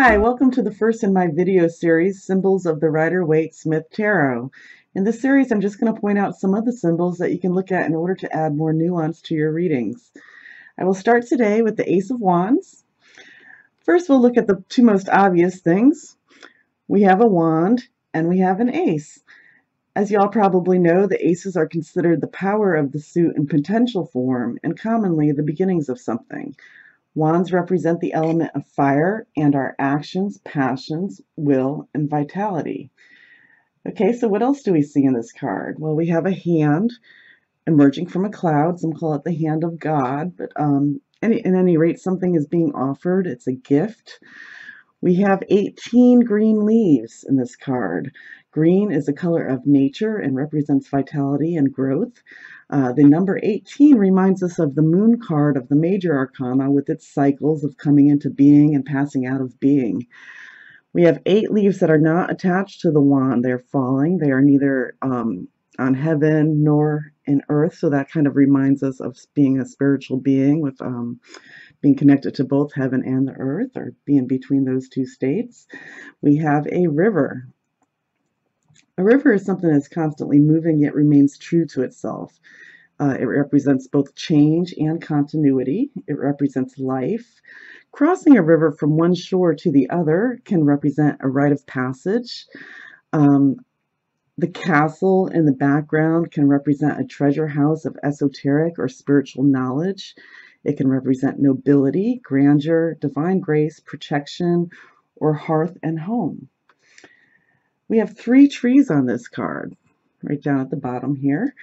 Hi, welcome to the first in my video series, Symbols of the Rider-Waite-Smith Tarot. In this series, I'm just going to point out some of the symbols that you can look at in order to add more nuance to your readings. I will start today with the Ace of Wands. First, we'll look at the two most obvious things. We have a wand and we have an ace. As you all probably know, the aces are considered the power of the suit in potential form and commonly the beginnings of something. Wands represent the element of fire and our actions, passions, will, and vitality. Okay, so what else do we see in this card? Well, we have a hand emerging from a cloud. Some call it the hand of God, but at any rate, something is being offered. It's a gift. We have 18 green leaves in this card. Green is a color of nature and represents vitality and growth. The number 18 reminds us of the moon card of the major arcana with its cycles of coming into being and passing out of being. We have 8 leaves that are not attached to the wand. They're falling. They are neither on heaven nor in earth, so that kind of reminds us of being a spiritual being with being connected to both heaven and the earth, or being between those two states. We have a river. A river is something that's constantly moving yet remains true to itself. It represents both change and continuity. It represents life. Crossing a river from one shore to the other can represent a rite of passage. The castle in the background can represent a treasure house of esoteric or spiritual knowledge. It can represent nobility, grandeur, divine grace, protection, or hearth and home. We have 3 trees on this card, right down at the bottom here.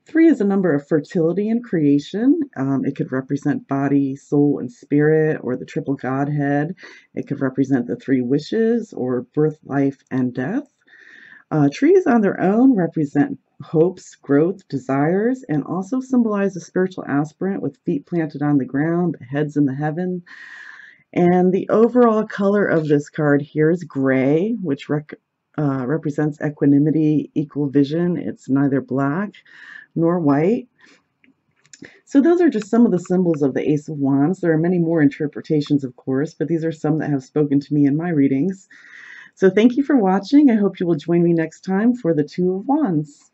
3 is a number of fertility and creation. It could represent body, soul, and spirit, or the triple Godhead. It could represent the 3 wishes, or birth, life, and death. Trees on their own represent hopes, growth, desires, and also symbolize a spiritual aspirant with feet planted on the ground, heads in the heaven. And the overall color of this card here is gray, which represents equanimity, equal vision. It's neither black nor white. So those are just some of the symbols of the Ace of Wands. There are many more interpretations, of course, but these are some that have spoken to me in my readings. So thank you for watching. I hope you will join me next time for the Two of Wands.